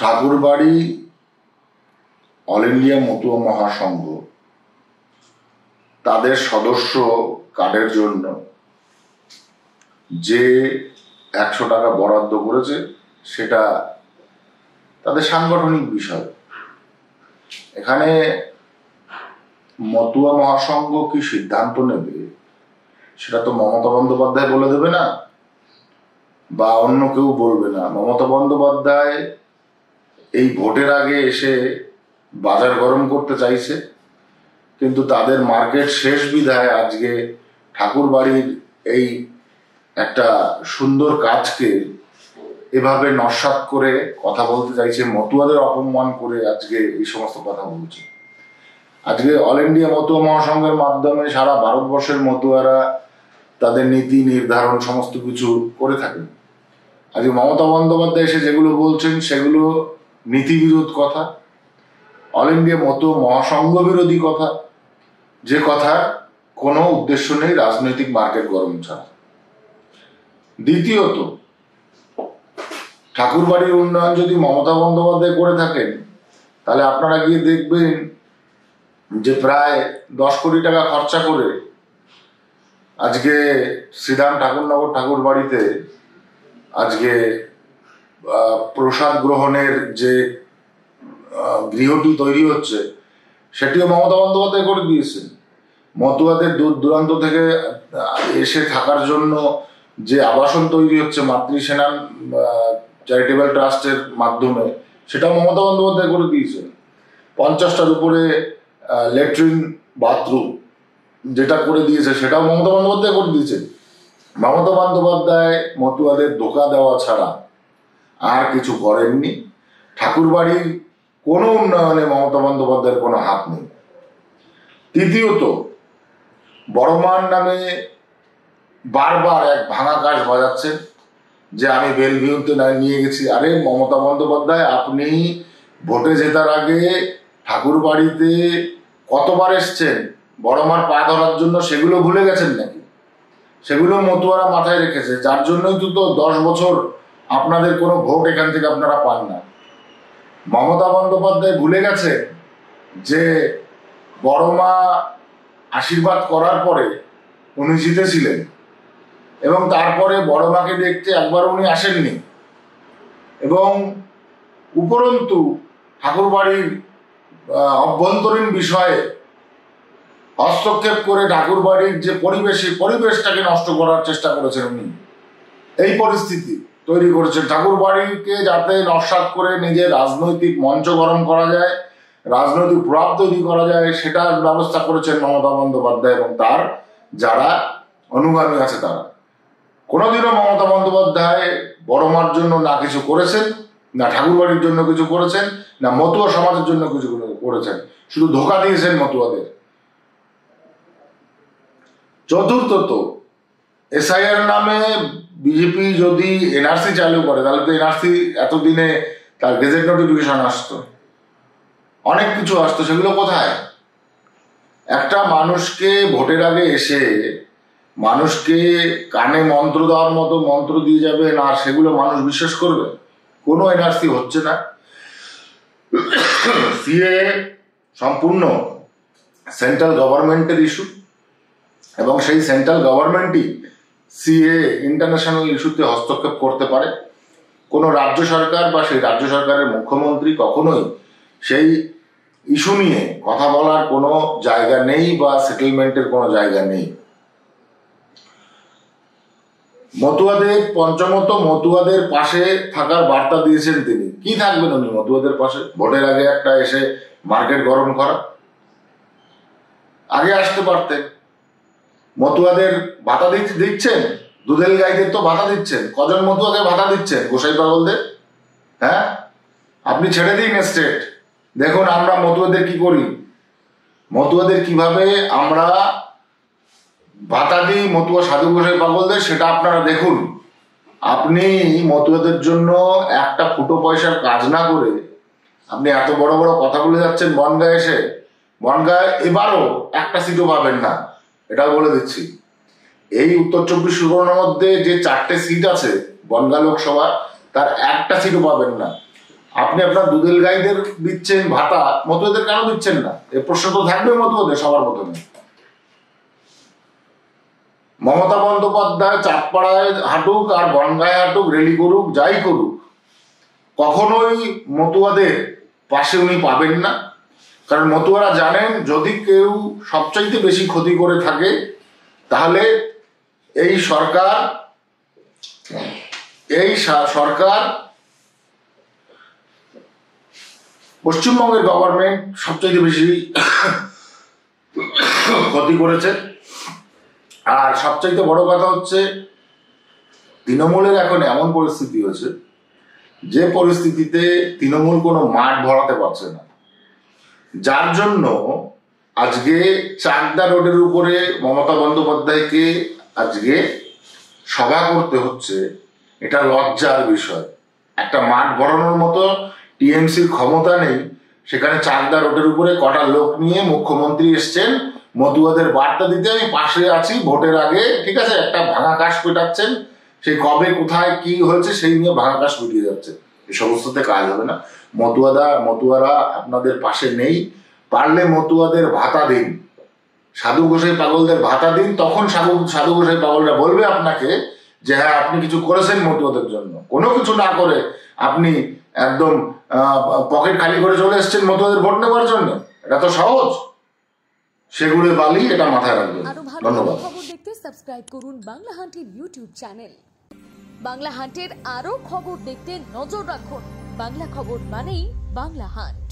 ঠাকুরবাড়ি all India Matua মহাসংঘ তাদের সদস্য কার্ডের জন্য যে 100 টাকা বরাদ্দ করেছে সেটা তাদের সাংগঠনিক বিষয়। এখানে মতুয়া মহাসংঘ কি সিদ্ধান্ত নেবে সেটা তো মমতা বন্দ্যোপাধ্যায় বলে দেবে না, বা অন্য কেউ বলবে না। মমতা বন্দ্যোপাধ্যায় এই ভোটের আগে এসে বাজার গরম করতে চাইছে, কিন্তু তাদের মার্কেট শেষ বিধায় আজকে ঠাকুরবাড়ির এই একটা সুন্দর কাজকে এভাবে নস্যাৎ করে কথা বলতে চাইছে, মতুয়াদের অপমান করে আজকে এই সমস্ত কথা বলছে। আজকে অল ইন্ডিয়া মতুয়া মহাসংঘের মাধ্যমে সারা ভারতবর্ষের মতুয়ারা তাদের নীতি নির্ধারণ সমস্ত কিছু করে থাকেন। আজকে মমতা বন্দ্যোপাধ্যায় এসে যেগুলো বলছেন সেগুলো নীতি বিরোধ কথা, অল ইন্ডিয়া মতুয়া মহাসংঘ বিরোধী কথা, যে কথার কোনো উদ্দেশ্য নেই রাজনৈতিক মার্কেট গরম ছাড়া। দ্বিতীয়ত, ঠাকুরবাড়ির উন্নয়ন যদি মমতা বন্দ্যোপাধ্যায় করে থাকেন তাহলে আপনারা গিয়ে দেখবেন যে প্রায় 10 কোটি টাকা খরচা করে আজকে শ্রীরাম ঠাকুরনগর ঠাকুরবাড়িতে আজকে প্রসাদ গ্রহণের যে গৃহটি তৈরি হচ্ছে সেটিও মমতা বন্দ্যোপাধ্যায় করে দিয়েছেন। মতুয়াদের দূর দূরান্ত থেকে এসে থাকার জন্য যে আবাসন তৈরি হচ্ছে মাতৃসেনা চ্যারিটেবল ট্রাস্টের মাধ্যমে সেটাও মমতা বন্দ্যোপাধ্যায় করে দিয়েছেন। 50টার উপরে ল্যাট্রিন বাথরুম যেটা করে দিয়েছে সেটাও মমতা বন্দ্যোপাধ্যায় করে দিয়েছেন। মমতা বন্দ্যোপাধ্যায় মতুয়াদের ধোঁকা দেওয়া ছাড়া আর কিছু করেননি। ঠাকুরবাড়ির কোনো উন্নয়নে মমতা বন্দ্যোপাধ্যায়ের কোনো হাত নেই। তৃতীয়ত, বড়মার নামে বারবার এক ভাঙা কাজ বাজাচ্ছেন যে আমি বেলভিউতে নিয়ে গেছি। আরে মমতা বন্দ্যোপাধ্যায়, আপনি ভোটে জেতার আগে ঠাকুরবাড়িতে কতবার এসছেন বড়মার পা ধরার জন্য, সেগুলো ভুলে গেছেন নাকি? সেগুলো মতুয়ারা মাথায় রেখেছে, যার জন্যই তো 10 বছর আপনাদের কোনো ভোট এখান থেকে আপনারা পান না। মমতা বন্দ্যোপাধ্যায় ভুলে গেছে যে বড়মা আশীর্বাদ করার পরে উনি জিতেছিলেন এবং তারপরে বড়মাকে দেখতে একবার উনি আসেননি, এবং উপরন্তু ঠাকুরবাড়ির অভ্যন্তরীণ বিষয়ে হস্তক্ষেপ করে ঠাকুরবাড়ির যে পরিবেশটাকে নষ্ট করার চেষ্টা করেছেন উনি। এই পরিস্থিতি তৈরি করেছেন ঠাকুরবাড়িকে যাতে নস্যাৎ করে নিজের রাজনৈতিক মঞ্চ গরম করা যায়, রাজনৈতিক প্রভাব তৈরি করা যায়, সেটার ব্যবস্থা করেছেন মমতা বন্দ্যোপাধ্যায় এবং তার যারা অনুগামী আছে তারা। কোনোদিনও মমতা বন্দ্যোপাধ্যায় বড়মার জন্য না কিছু করেছেন, না ঠাকুরবাড়ির জন্য কিছু করেছেন, না মতুয়া সমাজের জন্য কিছু করেছেন, শুধু ধোঁকা দিয়েছেন মতুয়াদের। চতুর্থত, এসআইআর নামে বিজেপি যদি এনআরসি চালু করে তাহলে তো এনআরসি এতদিনে তার গেজেট নোটিফিকেশন আসতো, অনেক কিছু আসতো, সেগুলো কোথায়? একটা মানুষকে ভোটের আগে এসে মানুষকে কানে মন্ত্র দেওয়ার মতো মন্ত্র দিয়ে যাবে না, সেগুলো মানুষ বিশ্বাস করবে? কোনো এনআরসি হচ্ছে না। সিএ সম্পূর্ণ সেন্ট্রাল গভর্নমেন্টের ইস্যু এবং সেই সেন্ট্রাল গভর্নমেন্টই সিএ ইন্টারন্যাশনাল ইস্যুতে হস্তক্ষেপ করতে পারে। কোনো রাজ্য সরকার বা সেই রাজ্য সরকারের মুখ্যমন্ত্রী কখনোই সেই ইস্যু নিয়ে কথা বলার কোনো জায়গা নেই বা সেটেলমেন্টের কোনো জায়গা নেই। মতুয়াদের পঞ্চমত, মতুয়াদের পাশে থাকার বার্তা দিয়েছেন তিনি। কি থাকবেন উনি মতুয়াদের পাশে? ভোটের আগে একটা এসে মার্কেট গরম করা। আগে আসতে পারতেন। মতুয়াদের ভাতা দিচ্ছেন, দুধেল গাইদের তো ভাতা দিচ্ছেন। কজন মতুয়াকে ভাতা দিচ্ছেন? গোসাই পাগলদের। হ্যাঁ, আপনি ছেড়ে দিন স্টেট, দেখুন আমরা মতুয়াদের কি করি, মতুয়াদের কিভাবে আমরা ভাতা দিই মতুয়া সাধু গোসাই পাগলদের, সেটা আপনারা দেখুন। আপনি মতুয়াদের জন্য একটা ফুটো পয়সার কাজ না করে আপনি এত বড় বড় কথা বলে যাচ্ছেন। বনগাঁ এসে, বনগাঁ এবারও একটা সিটও পাবেন না, এটাও বলে দিচ্ছি। এই উত্তর 24 পরগনার মধ্যে যে 4টে সিট আছে বনগাঁ লোকসভা, তার একটা সিটও পাবেন না। আপনি আপনার দুধেল গাইদের দিচ্ছেন ভাতা, মতুয়াদের কেন দিচ্ছেন না? এ প্রশ্ন তো থাকবে মতুয়াদের সবার প্রথমে। মমতা বন্দ্যোপাধ্যায় চাঁদপাড়ায় হাঁটুক আর বনগায় হাঁটুক, রেলি করুক, যাই করুক, কখনোই মতুয়াদের পাশে উনি পাবেন না। কারণ মতুয়ারা জানেন, যদি কেউ সবচাইতে বেশি ক্ষতি করে থাকে তাহলে এই সরকার পশ্চিমবঙ্গের গভর্নমেন্ট সবচাইতে বেশি ক্ষতি করেছে। আর সবচাইতে বড় কথা হচ্ছে, তৃণমূলের এখন এমন পরিস্থিতি হয়েছে যে পরিস্থিতিতে তৃণমূল কোনো মাঠ ভরাতে পারছে না, যার জন্য আজকে চাকদা রোডের উপরে মমতা বন্দ্যোপাধ্যায়কে আজকে সভা করতে হচ্ছে। এটা লজ্জার বিষয়। একটা মাঠ ভরানোর মতো টিএমসির ক্ষমতা নেই, সেখানে চাকদা রোডের উপরে কটা লোক নিয়ে মুখ্যমন্ত্রী এসছেন মতুয়াদের বার্তা দিতে, আমি পাশে আছি ভোটের আগে, ঠিক আছে, একটা ভাঙা কাশ পেটাচ্ছেন, সেই কবে কোথায় কি হয়েছে সেই নিয়ে ভাঙা কাশ পেটিয়ে যাচ্ছে। এই সমস্ততে কাজ হবে না। মতুয়ারা আপনাদের পাশে নেই। পারলে মতুয়াদের ভাতা দিন, সাধু গোসাই পাগলদের ভাতা দিন, তখন সাধু গোসাই পাগলরা বলবে আপনাকে যে হ্যাঁ আপনি কিছু করেছেন মতুয়াদের জন্য। কোনো কিছু না করে আপনি একদম পকেট খালি করে চলে এসেছেন মতুয়াদের ভোট নেওয়ার জন্য। এটা তো সহজ, সেগুলো বালি, এটা মাথায় রাখবেন। ধন্যবাদ। খবর দেখতে সাবস্ক্রাইব করুন বাংলা হান্টের ইউটিউব চ্যানেল। বাংলা হান্টের আরো খবর দেখতে নজর রাখুন। বাংলা খবর মানেই বাংলা হান্ট।